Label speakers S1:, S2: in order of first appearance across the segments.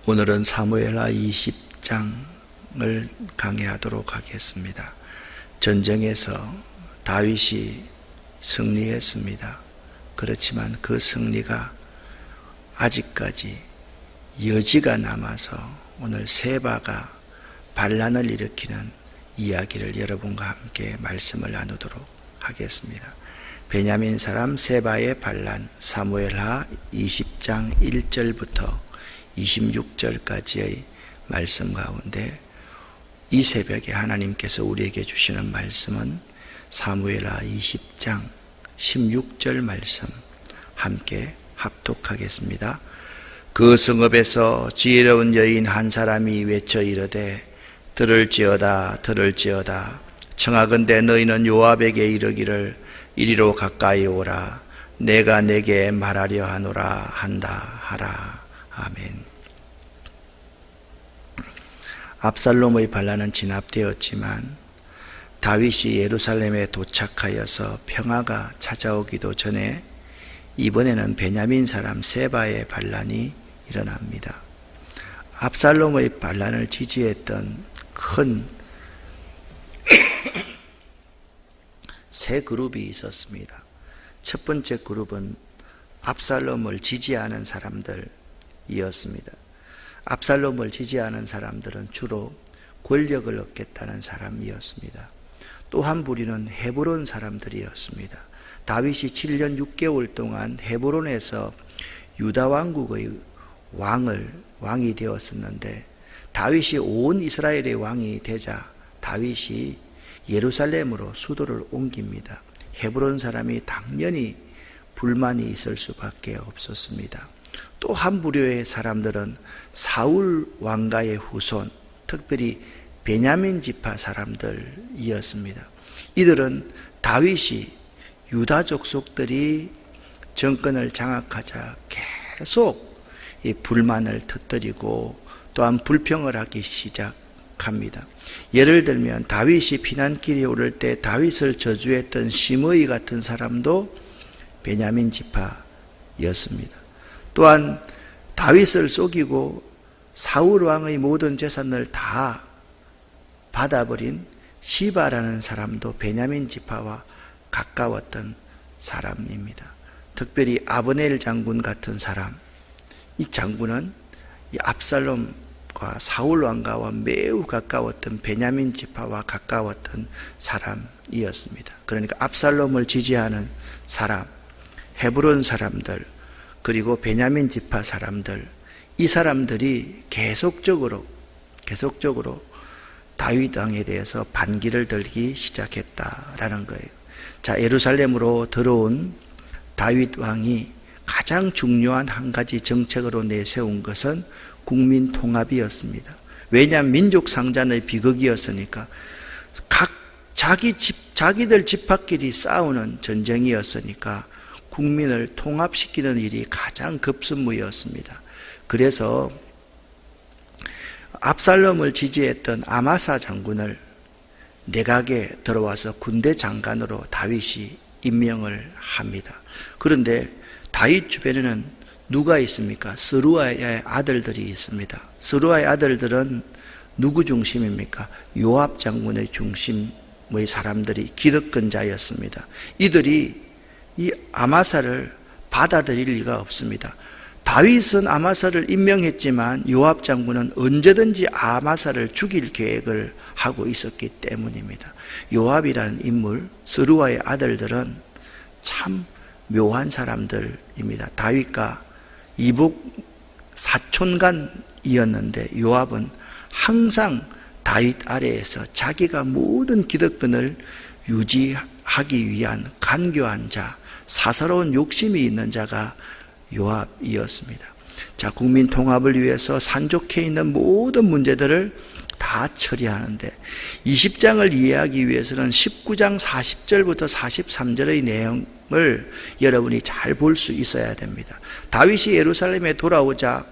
S1: 오늘은 사무엘하 20장을 강의하도록 하겠습니다. 전쟁에서 다윗이 승리했습니다. 그렇지만 그 승리가 아직까지 여지가 남아서 오늘 세바가 반란을 일으키는 이야기를 여러분과 함께 말씀을 나누도록 하겠습니다. 베냐민 사람 세바의 반란, 사무엘하 20장 1절부터 26절까지의 말씀 가운데 이 새벽에 하나님께서 우리에게 주시는 말씀은 사무엘하 20장 16절 말씀 함께 합독하겠습니다. 그 성읍에서 지혜로운 여인 한 사람이 외쳐 이르되 들을지어다 들을지어다 청하건대 너희는 요압에게 이르기를 이리로 가까이 오라 내가 내게 말하려 하노라 한다 하라. 아멘. 압살롬의 반란은 진압되었지만 다윗이 예루살렘에 도착하여서 평화가 찾아오기도 전에 이번에는 베냐민 사람 세바의 반란이 일어납니다. 압살롬의 반란을 지지했던 큰 세 그룹이 있었습니다. 첫 번째 그룹은 압살롬을 지지하는 사람들이었습니다. 압살롬을 지지하는 사람들은 주로 권력을 얻겠다는 사람이었습니다. 또 한 부류는 헤브론 사람들이었습니다. 다윗이 7년 6개월 동안 헤브론에서 유다 왕국의 왕이 되었었는데 다윗이 온 이스라엘의 왕이 되자 다윗이 예루살렘으로 수도를 옮깁니다. 헤브론 사람이 당연히 불만이 있을 수밖에 없었습니다. 또 한 부류의 사람들은 사울 왕가의 후손, 특별히 베냐민 지파 사람들이었습니다. 이들은 다윗이 유다 족속들이 정권을 장악하자 계속 이 불만을 터뜨리고 또한 불평을 하기 시작합니다. 예를 들면 다윗이 피난길에 오를 때 다윗을 저주했던 시므이 같은 사람도 베냐민 지파였습니다. 또한 다윗을 속이고 사울 왕의 모든 재산을 다 받아버린 시바라는 사람도 베냐민 지파와 가까웠던 사람입니다. 특별히 아브넬 장군 같은 사람, 이 장군은 이 압살롬과 사울 왕가와 매우 가까웠던 베냐민 지파와 가까웠던 사람이었습니다. 그러니까 압살롬을 지지하는 사람, 헤브론 사람들, 그리고 베냐민 지파 사람들, 이 사람들이 계속적으로 다윗 왕에 대해서 반기를 들기 시작했다라는 거예요. 자, 예루살렘으로 들어온 다윗 왕이 가장 중요한 한 가지 정책으로 내세운 것은 국민 통합이었습니다. 왜냐하면 민족 상잔의 비극이었으니까 자기들 집합끼리 싸우는 전쟁이었으니까 국민을 통합시키는 일이 가장 급선무였습니다. 그래서 압살롬을 지지했던 아마사 장군을 내각에 들어와서 군대 장관으로 다윗이 임명을 합니다. 그런데 다윗 주변에는 누가 있습니까? 스루아의 아들들이 있습니다. 스루아의 아들들은 누구 중심입니까? 요압 장군의 중심의 사람들이 기득권자였습니다. 이들이 이 아마사를 받아들일 리가 없습니다. 다윗은 아마사를 임명했지만 요압 장군은 언제든지 아마사를 죽일 계획을 하고 있었기 때문입니다. 요압이라는 인물, 스루아의 아들들은 참 묘한 사람들입니다. 다윗과 이복 사촌간이었는데 요압은 항상 다윗 아래에서 자기가 모든 기득권을 유지하기 위한 간교한 자, 사사로운 욕심이 있는 자가 요압이었습니다. 자, 국민 통합을 위해서 산적해 있는 모든 문제들을 다 처리하는데 20장을 이해하기 위해서는 19장 40절부터 43절의 내용을 여러분이 잘 볼 수 있어야 됩니다. 다윗이 예루살렘에 돌아오자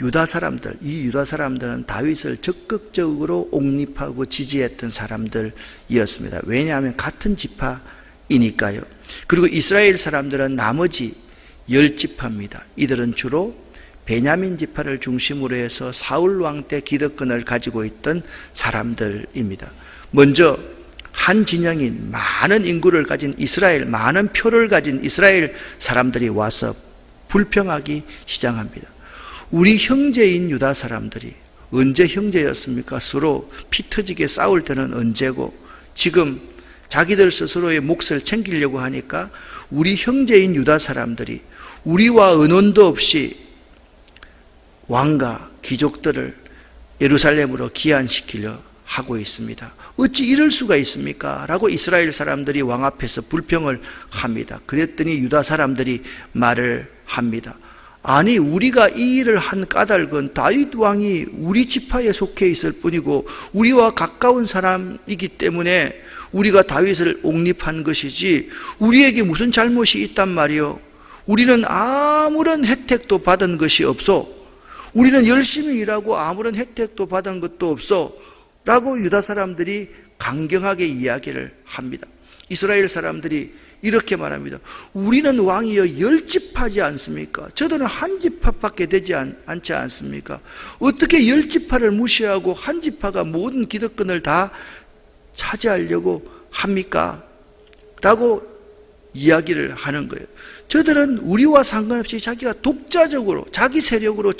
S1: 이 유다 사람들은 다윗을 적극적으로 옹립하고 지지했던 사람들이었습니다. 왜냐하면 같은 지파이니까요. 그리고 이스라엘 사람들은 나머지 10지파입니다. 이들은 주로 베냐민 지파를 중심으로 해서 사울 왕 때 기득권을 가지고 있던 사람들입니다. 먼저 한 진영인 많은 인구를 가진 이스라엘, 많은 표를 가진 이스라엘 사람들이 와서 불평하기 시작합니다. 우리 형제인 유다 사람들이 언제 형제였습니까? 서로 피 터지게 싸울 때는 언제고, 지금 자기들 스스로의 몫을 챙기려고 하니까 우리 형제인 유다 사람들이 우리와 언원도 없이 왕과 귀족들을 예루살렘으로 귀환시키려 하고 있습니다. 어찌 이럴 수가 있습니까? 라고 이스라엘 사람들이 왕 앞에서 불평을 합니다. 그랬더니 유다 사람들이 말을 합니다. 아니, 우리가 이 일을 한 까닭은 다윗 왕이 우리 지파에 속해 있을 뿐이고 우리와 가까운 사람이기 때문에 우리가 다윗을 옹립한 것이지 우리에게 무슨 잘못이 있단 말이요. 우리는 아무런 혜택도 받은 것이 없어. 우리는 열심히 일하고 아무런 혜택도 받은 것도 없어. 라고 유다 사람들이 강경하게 이야기를 합니다. 이스라엘 사람들이 이렇게 말합니다. 우리는 왕이여 10지파지 않습니까? 저들은 한 지파밖에 되지 않지 않습니까? 어떻게 10지파를 무시하고 한 지파가 모든 기득권을 다 차지하려고 합니까? 라고 이야기를 하는 거예요. 저들은 우리와 상관없이 자기가 독자적으로 자기 세력으로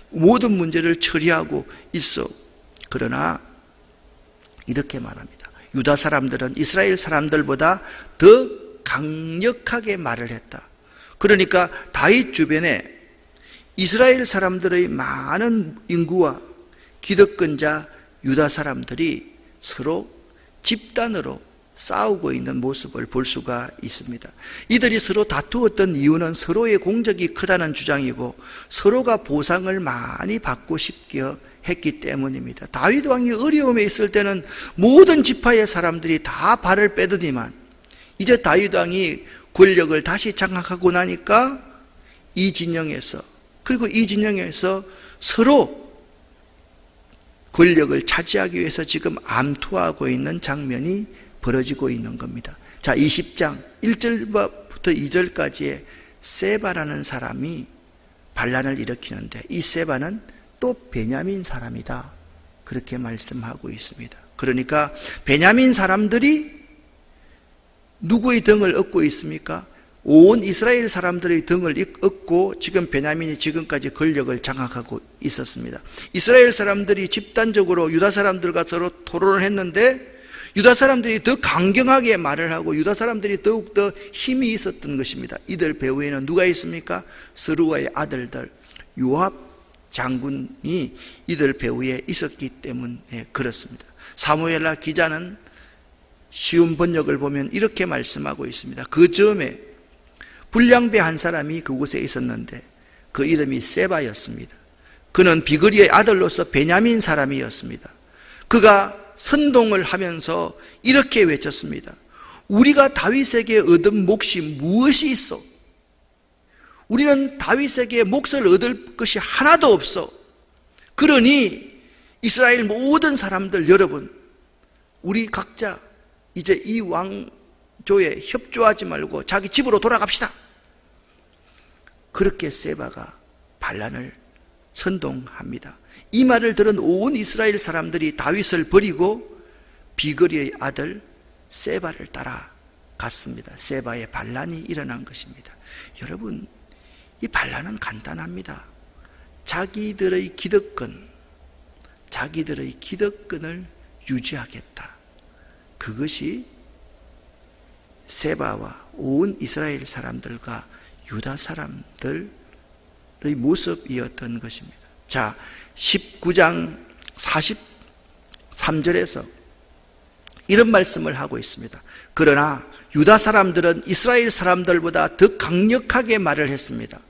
S1: 모든 문제를 처리하고 있어. 그러나 이렇게 말합니다. 유다 사람들은 이스라엘 사람들보다 더 강력하게 말을 했다. 그러니까 다윗 주변에 이스라엘 사람들의 많은 인구와 기득권자 유다 사람들이 서로 집단으로 싸우고 있는 모습을 볼 수가 있습니다. 이들이 서로 다투었던 이유는 서로의 공적이 크다는 주장이고 서로가 보상을 많이 받고 싶게 했기 때문입니다. 다윗 왕이 어려움에 있을 때는 모든 지파의 사람들이 다 발을 빼더니만 이제 다윗 왕이 권력을 다시 장악하고 나니까 이 진영에서, 그리고 이 진영에서 서로 권력을 차지하기 위해서 지금 암투하고 있는 장면이 벌어지고 있는 겁니다. 자, 20장 1절부터 2절까지의 세바라는 사람이 반란을 일으키는데 이 세바는 또 베냐민 사람이다, 그렇게 말씀하고 있습니다. 그러니까 베냐민 사람들이 누구의 등을 얻고 있습니까? 온 이스라엘 사람들의 등을 얻고 지금 베냐민이 지금까지 권력을 장악하고 있었습니다. 이스라엘 사람들이 집단적으로 유다 사람들과 서로 토론을 했는데 유다 사람들이 더 강경하게 말을 하고 유다 사람들이 더욱더 힘이 있었던 것입니다. 이들 배후에는 누가 있습니까? 스루아의 아들들 요압 장군이 이들 배후에 있었기 때문에 그렇습니다. 사무엘라 기자는 쉬운 번역을 보면 이렇게 말씀하고 있습니다. 그 즈음에 불량배 한 사람이 그곳에 있었는데 그 이름이 세바였습니다. 그는 비그리의 아들로서 베냐민 사람이었습니다. 그가 선동을 하면서 이렇게 외쳤습니다. 우리가 다윗에게 얻은 몫이 무엇이 있어? 우리는 다윗에게 몫을 얻을 것이 하나도 없어. 그러니 이스라엘 모든 사람들 여러분, 우리 각자 이제 이 왕조에 협조하지 말고 자기 집으로 돌아갑시다. 그렇게 세바가 반란을 선동합니다. 이 말을 들은 온 이스라엘 사람들이 다윗을 버리고 비그리의 아들 세바를 따라갔습니다. 세바의 반란이 일어난 것입니다. 여러분, 이 반란은 간단합니다. 자기들의 기득권을 유지하겠다. 그것이 세바와 온 이스라엘 사람들과 유다 사람들의 모습이었던 것입니다. 자, 19장 43절에서 이런 말씀을 하고 있습니다. 그러나 유다 사람들은 이스라엘 사람들보다 더 강력하게 말을 했습니다.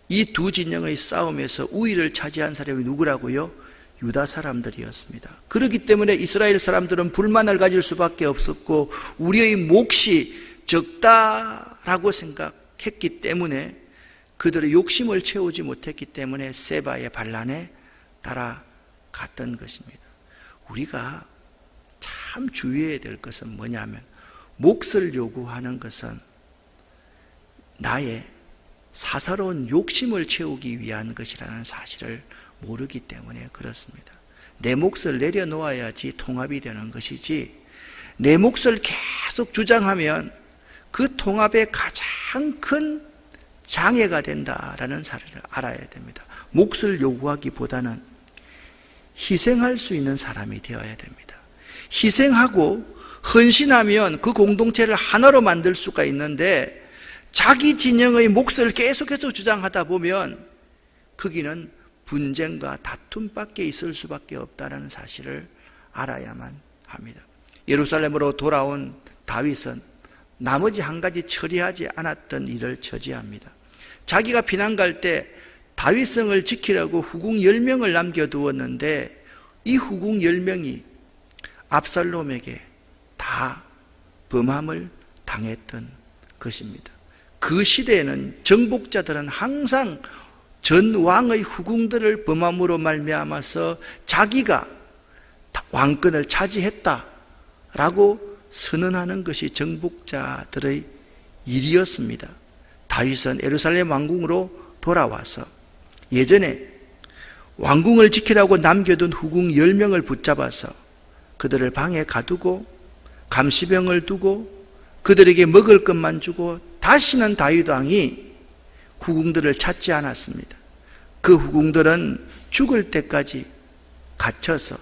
S1: 이 두 진영의 싸움에서 우위를 차지한 사람이 누구라고요? 유다 사람들이었습니다. 그렇기 때문에 이스라엘 사람들은 불만을 가질 수밖에 없었고 우리의 몫이 적다라고 생각했기 때문에 그들의 욕심을 채우지 못했기 때문에 세바의 반란에 따라갔던 것입니다. 우리가 참 주의해야 될 것은 뭐냐면 몫을 요구하는 것은 나의 사사로운 욕심을 채우기 위한 것이라는 사실을 모르기 때문에 그렇습니다. 내 몫을 내려놓아야지 통합이 되는 것이지, 내 몫을 계속 주장하면 그 통합의 가장 큰 장애가 된다라는 사실을 알아야 됩니다. 몫을 요구하기보다는 희생할 수 있는 사람이 되어야 됩니다. 희생하고 헌신하면 그 공동체를 하나로 만들 수가 있는데, 자기 진영의 몫을 계속해서 주장하다 보면 거기는 분쟁과 다툼밖에 있을 수밖에 없다는 사실을 알아야만 합니다. 예루살렘으로 돌아온 다윗은 나머지 한 가지 처리하지 않았던 일을 처리합니다. 자기가 피난 갈 때 다윗성을 지키려고 후궁 10명을 남겨두었는데 이 후궁 10명이 압살롬에게 다 범함을 당했던 것입니다. 그 시대에는 정복자들은 항상 전 왕의 후궁들을 범함으로 말미암아서 자기가 왕권을 차지했다라고 선언하는 것이 정복자들의 일이었습니다. 다윗은 예루살렘 왕궁으로 돌아와서 예전에 왕궁을 지키라고 남겨둔 후궁 10명을 붙잡아서 그들을 방에 가두고 감시병을 두고 그들에게 먹을 것만 주고 다시는 다윗 왕이 후궁들을 찾지 않았습니다. 그 후궁들은 죽을 때까지 갇혀서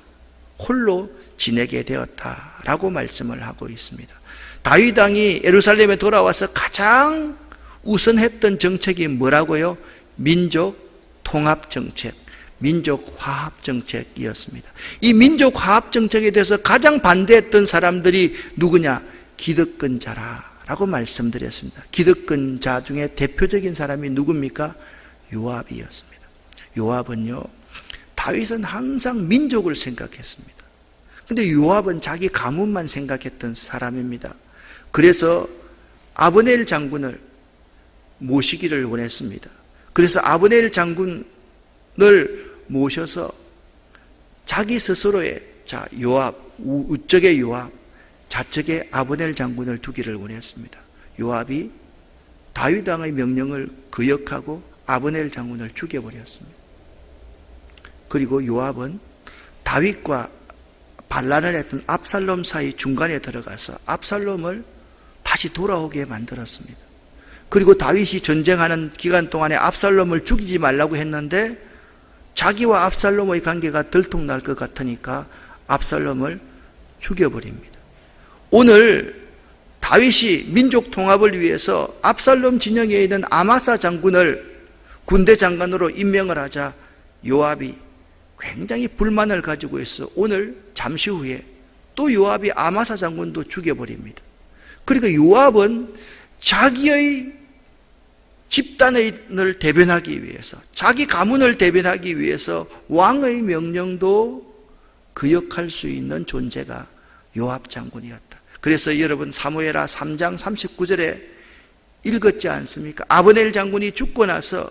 S1: 홀로 지내게 되었다라고 말씀을 하고 있습니다. 다윗 왕이 예루살렘에 돌아와서 가장 우선했던 정책이 뭐라고요? 민족 통합 정책, 민족 화합 정책이었습니다. 이 민족 화합 정책에 대해서 가장 반대했던 사람들이 누구냐? 기득권자라고 말씀드렸습니다. 기득권자 중에 대표적인 사람이 누굽니까? 요압이었습니다. 요압은요, 다윗은 항상 민족을 생각했습니다. 근데 요압은 자기 가문만 생각했던 사람입니다. 그래서 아브넬 장군을 모시기를 원했습니다. 그래서 아브넬 장군을 모셔서 자기 스스로의 요압, 우측의 요압, 좌측에 아브넬 장군을 두기를 원했습니다. 요압이 다윗 왕의 명령을 거역하고 아브넬 장군을 죽여버렸습니다. 그리고 요압은 다윗과 반란을 했던 압살롬 사이 중간에 들어가서 압살롬을 다시 돌아오게 만들었습니다. 그리고 다윗이 전쟁하는 기간 동안에 압살롬을 죽이지 말라고 했는데 자기와 압살롬의 관계가 들통날 것 같으니까 압살롬을 죽여버립니다. 오늘 다윗이 민족 통합을 위해서 압살롬 진영에 있는 아마사 장군을 군대 장관으로 임명을 하자 요압이 굉장히 불만을 가지고 있어 오늘 잠시 후에 또 요압이 아마사 장군도 죽여버립니다. 그러니까 요압은 자기의 집단을 대변하기 위해서, 자기 가문을 대변하기 위해서 왕의 명령도 거역할 수 있는 존재가 요압 장군이었다. 그래서 여러분 사무엘하 3장 39절에 읽었지 않습니까? 아브넬 장군이 죽고 나서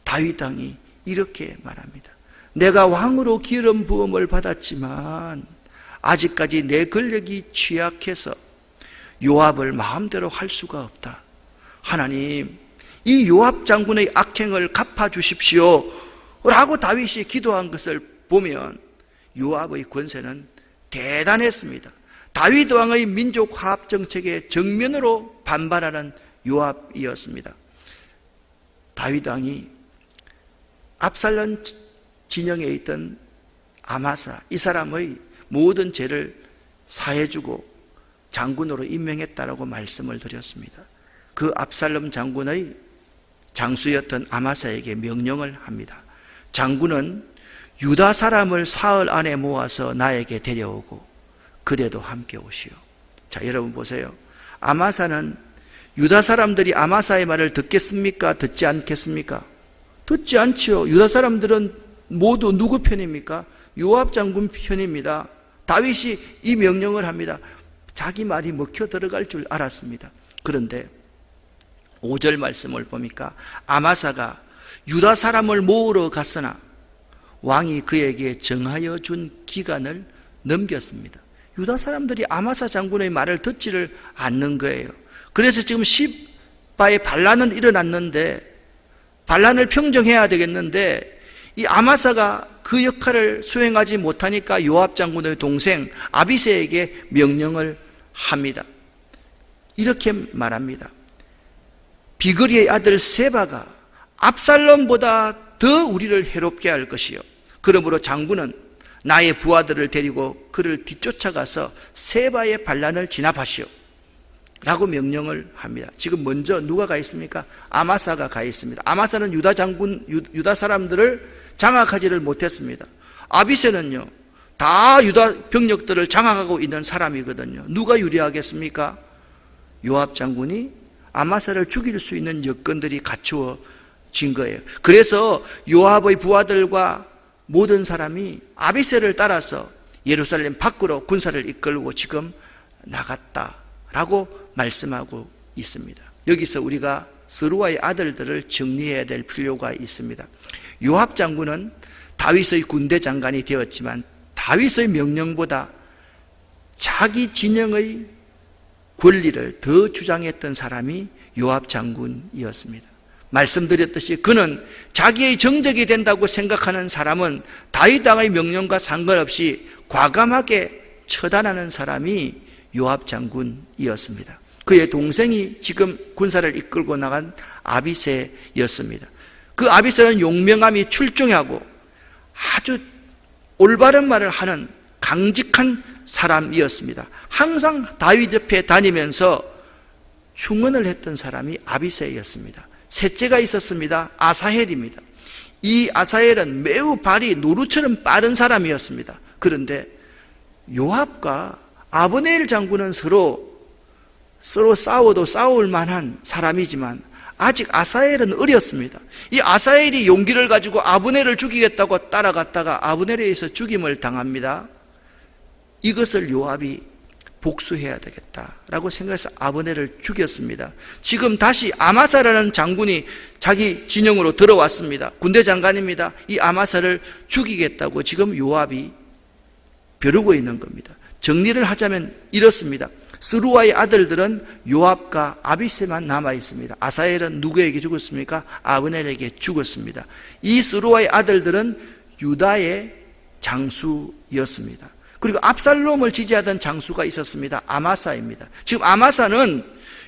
S1: 다윗 왕이 이렇게 말합니다. 내가 왕으로 기름 부음을 받았지만 아직까지 내 권력이 취약해서 요압을 마음대로 할 수가 없다. 하나님, 이 요압 장군의 악행을 갚아주십시오 라고 다윗이 기도한 것을 보면 요압의 권세는 대단했습니다. 다윗 왕의 민족 화합 정책에 정면으로 반발하는 요압이었습니다. 다윗 왕이 압살롬 진영에 있던 아마사, 이 사람의 모든 죄를 사해주고 장군으로 임명했다라고 말씀을 드렸습니다. 그 압살롬 장군의 장수였던 아마사에게 명령을 합니다. 장군은 유다 사람을 사흘 안에 모아서 나에게 데려오고 그대도 함께 오시오. 자, 여러분 보세요. 아마사는 유다 사람들이 아마사의 말을 듣겠습니까? 듣지 않겠습니까? 듣지 않지요. 유다 사람들은 모두 누구 편입니까? 요압 장군 편입니다. 다윗이 이 명령을 합니다. 자기 말이 먹혀 들어갈 줄 알았습니다. 그런데 5절 말씀을 보니까 아마사가 유다 사람을 모으러 갔으나 왕이 그에게 정하여 준 기간을 넘겼습니다. 유다 사람들이 아마사 장군의 말을 듣지를 않는 거예요. 그래서 지금 시바의 반란은 일어났는데 반란을 평정해야 되겠는데 이 아마사가 그 역할을 수행하지 못하니까 요압 장군의 동생 아비새에게 명령을 합니다. 이렇게 말합니다. 비그리의 아들 세바가 압살롬보다 더 우리를 해롭게 할 것이요, 그러므로 장군은 나의 부하들을 데리고 그를 뒤쫓아가서 세바의 반란을 진압하시오 라고 명령을 합니다. 지금 먼저 누가 가 있습니까? 아마사가 가 있습니다. 아마사는 유다 장군, 유다 사람들을 장악하지를 못했습니다. 아비새는요, 다 유다 병력들을 장악하고 있는 사람이거든요. 누가 유리하겠습니까? 요압 장군이 아마사를 죽일 수 있는 여건들이 갖추어진 거예요. 그래서 요압의 부하들과 모든 사람이 아비새를 따라서 예루살렘 밖으로 군사를 이끌고 지금 나갔다라고 말씀하고 있습니다. 여기서 우리가 스루아의 아들들을 정리해야 될 필요가 있습니다. 요압 장군은 다윗의 군대 장관이 되었지만 다윗의 명령보다 자기 진영의 권리를 더 주장했던 사람이 요압 장군이었습니다. 말씀드렸듯이 그는 자기의 정적이 된다고 생각하는 사람은 다윗 왕의 명령과 상관없이 과감하게 처단하는 사람이 요압 장군이었습니다. 그의 동생이 지금 군사를 이끌고 나간 아비새였습니다. 그 아비새는 용맹함이 출중하고 아주 올바른 말을 하는 강직한 사람이었습니다. 항상 다윗 옆에 다니면서 충언을 했던 사람이 아비새였습니다. 셋째가 있었습니다. 아사헬입니다. 이 아사헬은 매우 발이 노루처럼 빠른 사람이었습니다. 그런데 요압과 아브넬 장군은 서로 싸워도 싸울 만한 사람이지만 아직 아사헬은 어렸습니다. 이 아사헬이 용기를 가지고 아브넬을 죽이겠다고 따라갔다가 아브넬에 의해서 죽임을 당합니다. 이것을 요압이 복수해야 되겠다라고 생각해서 아브넬을 죽였습니다. 지금 다시 아마사라는 장군이 자기 진영으로 들어왔습니다. 군대 장관입니다. 이 아마사를 죽이겠다고 지금 요압이 벼르고 있는 겁니다. 정리를 하자면 이렇습니다. 스루아의 아들들은 요압과 아비새만 남아 있습니다. 아사헬은 누구에게 죽었습니까? 아브넬에게 죽었습니다. 이 스루아의 아들들은 유다의 장수였습니다. 그리고 압살롬을 지지하던 장수가 있었습니다. 아마사입니다. 지금 아마사는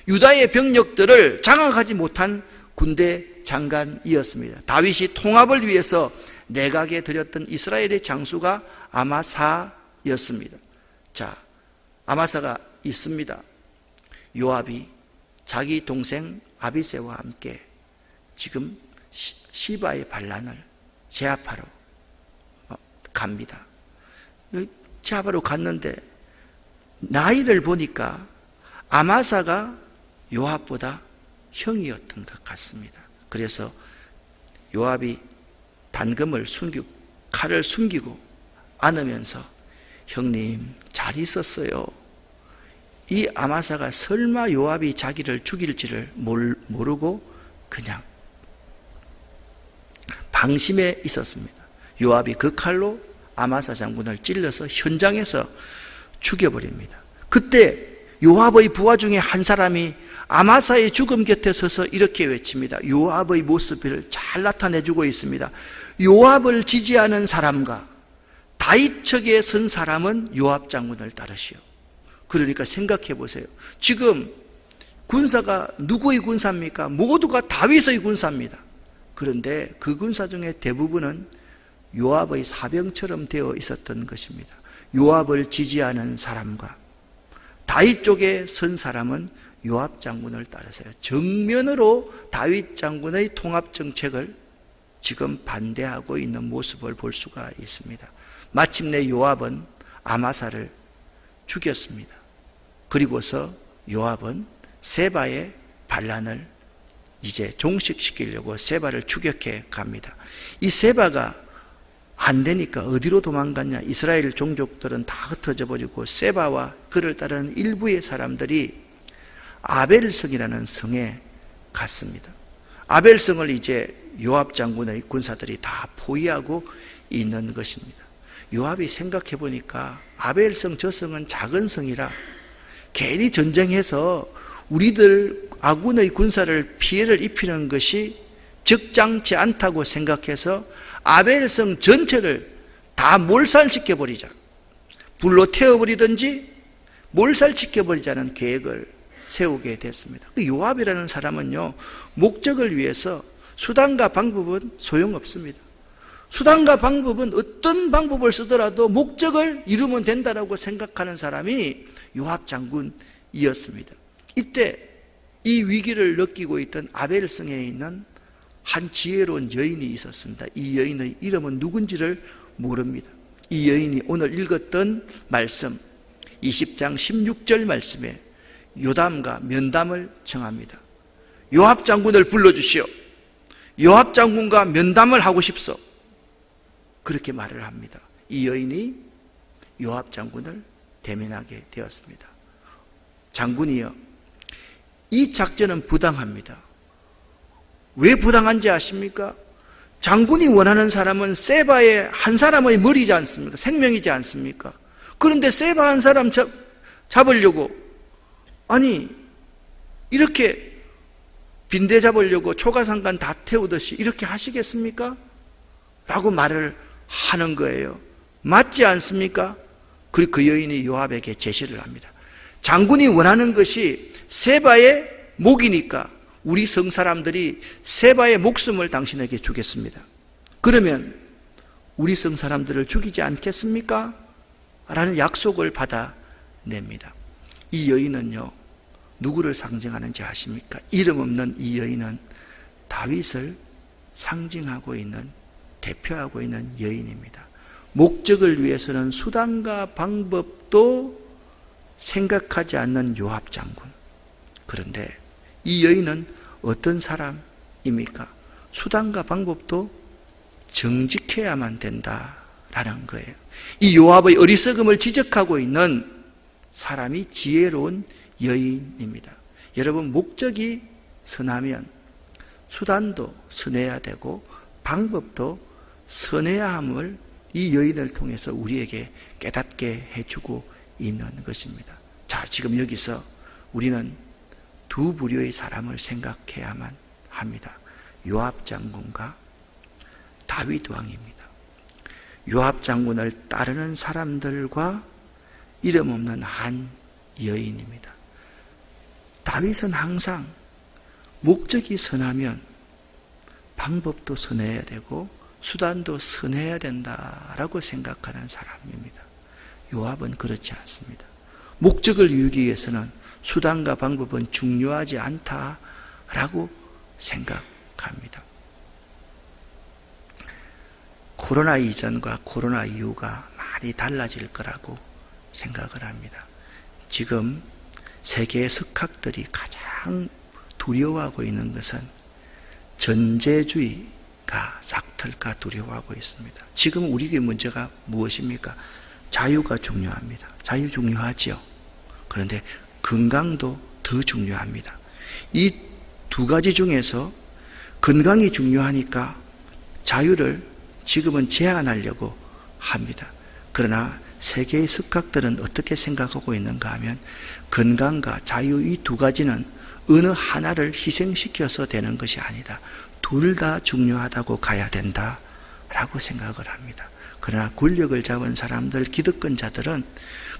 S1: 유다의 병력들을 장악하지 못한 군대 장관이었습니다. 다윗이 통합을 위해서 내각에 들였던 이스라엘의 장수가 아마사였습니다. 자, 아마사가 있습니다. 요압이 자기 동생 아비새와 함께 지금 시바의 반란을 제압하러 갑니다. 제압하러 갔는데 나이를 보니까 아마사가 요압보다 형이었던 것 같습니다. 그래서 요압이 단검을 숨기고 칼을 숨기고 안으면서 형님 잘 있었어요. 이 아마사가 설마 요압이 자기를 죽일지를 모르고 그냥 방심해 있었습니다. 요압이 그 칼로 아마사 장군을 찔러서 현장에서 죽여버립니다. 그때 요압의 부하 중에 한 사람이 아마사의 죽음 곁에 서서 이렇게 외칩니다. 요압의 모습을 잘 나타내주고 있습니다. 요압을 지지하는 사람과 다윗 측에 선 사람은 요압 장군을 따르시오. 그러니까 생각해 보세요. 지금 군사가 누구의 군사입니까? 모두가 다윗의 군사입니다. 그런데 그 군사 중에 대부분은 요압의 사병처럼 되어 있었던 것입니다. 요압을 지지하는 사람과 다윗 쪽에 선 사람은 요압 장군을 따르세요. 정면으로 다윗 장군의 통합 정책을 지금 반대하고 있는 모습을 볼 수가 있습니다. 마침내 요압은 아마사를 죽였습니다. 그리고서 요압은 세바의 반란을 이제 종식시키려고 세바를 추격해 갑니다. 이 세바가 안 되니까 어디로 도망갔냐? 이스라엘 종족들은 다 흩어져 버리고 세바와 그를 따르는 일부의 사람들이 아벨성이라는 성에 갔습니다. 아벨성을 이제 요압 장군의 군사들이 다 포위하고 있는 것입니다. 요압이 생각해 보니까 아벨성 저 성은 작은 성이라 괜히 전쟁해서 우리들 아군의 군사를 피해를 입히는 것이 적장치 않다고 생각해서 아벨성 전체를 다 몰살시켜 버리자, 불로 태워버리든지 몰살시켜 버리자는 계획을 세우게 됐습니다. 요압이라는 사람은요, 목적을 위해서 수단과 방법은 소용없습니다. 수단과 방법은 어떤 방법을 쓰더라도 목적을 이루면 된다라고 생각하는 사람이 요압 장군이었습니다. 이때 이 위기를 느끼고 있던 아벨성에 있는 한 지혜로운 여인이 있었습니다. 이 여인의 이름은 누군지를 모릅니다. 이 여인이 오늘 읽었던 말씀 20장 16절 말씀에 요담과 면담을 청합니다. 요압 장군을 불러주시오. 요압 장군과 면담을 하고 싶소. 그렇게 말을 합니다. 이 여인이 요압 장군을 대면하게 되었습니다. 장군이여, 이 작전은 부당합니다. 왜 부당한지 아십니까? 장군이 원하는 사람은 세바의 한 사람의 머리지 않습니까? 생명이지 않습니까? 그런데 세바 한 사람 잡으려고, 아니 이렇게 빈대 잡으려고 초가상간 다 태우듯이 이렇게 하시겠습니까? 라고 말을 하는 거예요. 맞지 않습니까? 그리고 그 여인이 요압에게 제시를 합니다. 장군이 원하는 것이 세바의 목이니까 우리 성 사람들이 세바의 목숨을 당신에게 주겠습니다. 그러면 우리 성 사람들을 죽이지 않겠습니까? 라는 약속을 받아냅니다. 이 여인은요, 누구를 상징하는지 아십니까? 이름 없는 이 여인은 다윗을 상징하고 있는, 대표하고 있는 여인입니다. 목적을 위해서는 수단과 방법도 생각하지 않는 요압 장군. 그런데 이 여인은 어떤 사람입니까? 수단과 방법도 정직해야만 된다라는 거예요. 이 요압의 어리석음을 지적하고 있는 사람이 지혜로운 여인입니다. 여러분, 목적이 선하면 수단도 선해야 되고 방법도 선해야 함을 이 여인을 통해서 우리에게 깨닫게 해주고 있는 것입니다. 자, 지금 여기서 우리는 두 부류의 사람을 생각해야만 합니다. 요압 장군과 다윗 왕입니다. 요압 장군을 따르는 사람들과 이름 없는 한 여인입니다. 다윗은 항상 목적이 선하면 방법도 선해야 되고 수단도 선해야 된다라고 생각하는 사람입니다. 요압은 그렇지 않습니다. 목적을 이루기 위해서는 수단과 방법은 중요하지 않다라고 생각합니다. 코로나 이전과 코로나 이후가 많이 달라질 거라고 생각을 합니다. 지금 세계의 석학들이 가장 두려워하고 있는 것은 전제주의가 싹틀까 두려워하고 있습니다. 지금 우리의 문제가 무엇입니까? 자유가 중요합니다. 자유 중요하지요. 그런데 건강도 더 중요합니다. 이 두 가지 중에서 건강이 중요하니까 자유를 지금은 제한하려고 합니다. 그러나 세계의 석학들은 어떻게 생각하고 있는가 하면 건강과 자유 이 두 가지는 어느 하나를 희생시켜서 되는 것이 아니다. 둘 다 중요하다고 가야 된다라고 생각을 합니다. 그러나 권력을 잡은 사람들, 기득권자들은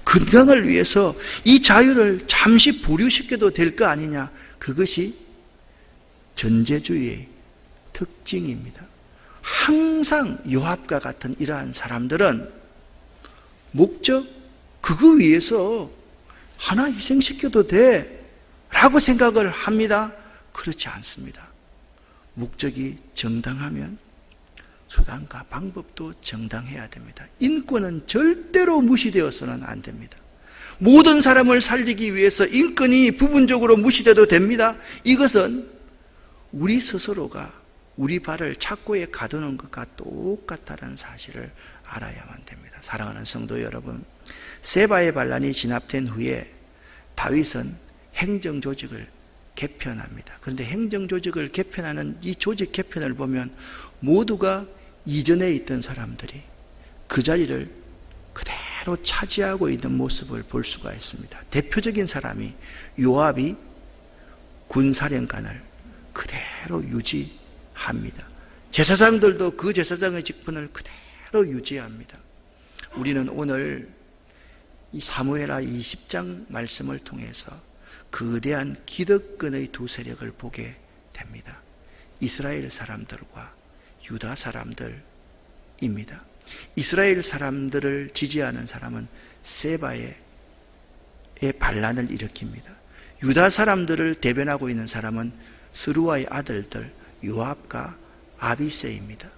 S1: 건강을 위해서 이 자유를 잠시 보류시켜도 될 거 아니냐. 그것이 전제주의의 특징입니다. 항상 요압과 같은 이러한 사람들은 목적, 그거 위해서 하나 희생시켜도 돼 라고 생각을 합니다. 그렇지 않습니다. 목적이 정당하면 수단과 방법도 정당해야 됩니다. 인권은 절대로 무시되어서는 안 됩니다. 모든 사람을 살리기 위해서 인권이 부분적으로 무시돼도 됩니다. 이것은 우리 스스로가 우리 발을 착고에 가두는 것과 똑같다는 사실을 알아야만 됩니다. 사랑하는 성도 여러분, 세바의 반란이 진압된 후에 다윗은 행정조직을 개편합니다. 그런데 행정조직을 개편하는 이 조직 개편을 보면 모두가 이전에 있던 사람들이 그 자리를 그대로 차지하고 있는 모습을 볼 수가 있습니다. 대표적인 사람이 요압이 군사령관을 그대로 유지합니다. 합니다. 제사장들도 그 제사장의 직분을 그대로 유지합니다. 우리는 오늘 이 사무엘하 20장 말씀을 통해서 거대한 기득권의 두 세력을 보게 됩니다. 이스라엘 사람들과 유다 사람들입니다. 이스라엘 사람들을 지지하는 사람은 세바의 반란을 일으킵니다. 유다 사람들을 대변하고 있는 사람은 스루아의 아들들 요압과 아비새입니다.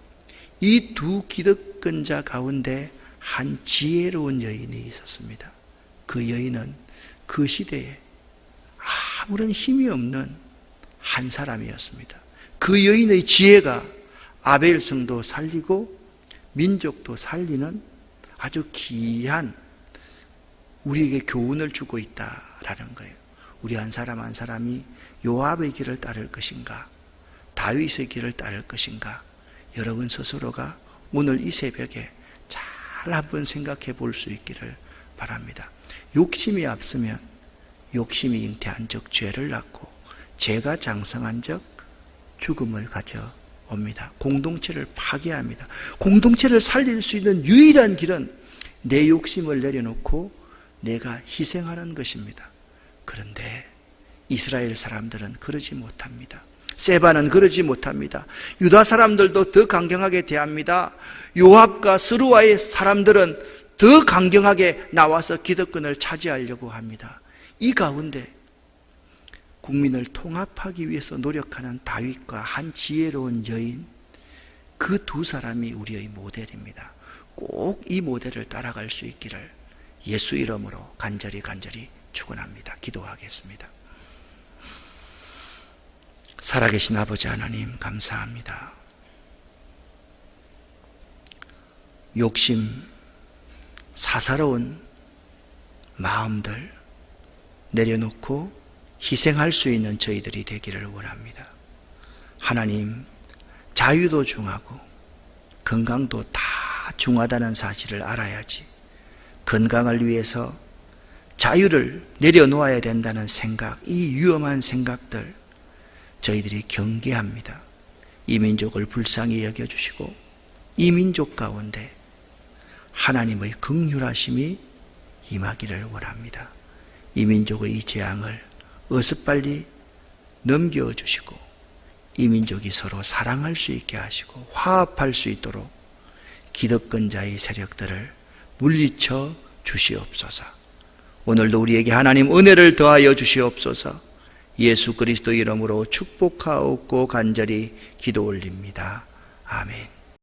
S1: 이 두 기득권자 가운데 한 지혜로운 여인이 있었습니다. 그 여인은 그 시대에 아무런 힘이 없는 한 사람이었습니다. 그 여인의 지혜가 아벨 성도 살리고 민족도 살리는 아주 귀한 우리에게 교훈을 주고 있다라는 거예요. 우리 한 사람 한 사람이 요압의 길을 따를 것인가, 다윗의 길을 따를 것인가, 여러분 스스로가 오늘 이 새벽에 잘 한번 생각해 볼 수 있기를 바랍니다. 욕심이 앞서면 욕심이 잉태한 적 죄를 낳고, 죄가 장성한 적 죽음을 가져옵니다. 공동체를 파괴합니다. 공동체를 살릴 수 있는 유일한 길은 내 욕심을 내려놓고 내가 희생하는 것입니다. 그런데 이스라엘 사람들은 그러지 못합니다. 세바는 그러지 못합니다. 유다 사람들도 더 강경하게 대합니다. 요압과 스루아의 사람들은 더 강경하게 나와서 기득권을 차지하려고 합니다. 이 가운데 국민을 통합하기 위해서 노력하는 다윗과 한 지혜로운 여인, 그 두 사람이 우리의 모델입니다. 꼭 이 모델을 따라갈 수 있기를 예수 이름으로 간절히 축원합니다. 기도하겠습니다. 살아계신 아버지 하나님 감사합니다. 욕심, 사사로운 마음들 내려놓고 희생할 수 있는 저희들이 되기를 원합니다. 하나님, 자유도 중하고 건강도 다 중하다는 사실을 알아야지 건강을 위해서 자유를 내려놓아야 된다는 생각, 이 위험한 생각들 저희들이 경계합니다. 이 민족을 불쌍히 여겨주시고 이 민족 가운데 하나님의 긍휼하심이 임하기를 원합니다. 이 민족의 이 재앙을 어서빨리 넘겨주시고 이 민족이 서로 사랑할 수 있게 하시고 화합할 수 있도록 기득권자의 세력들을 물리쳐 주시옵소서. 오늘도 우리에게 하나님 은혜를 더하여 주시옵소서. 예수 그리스도 이름으로 축복하옵고 간절히 기도 올립니다. 아멘.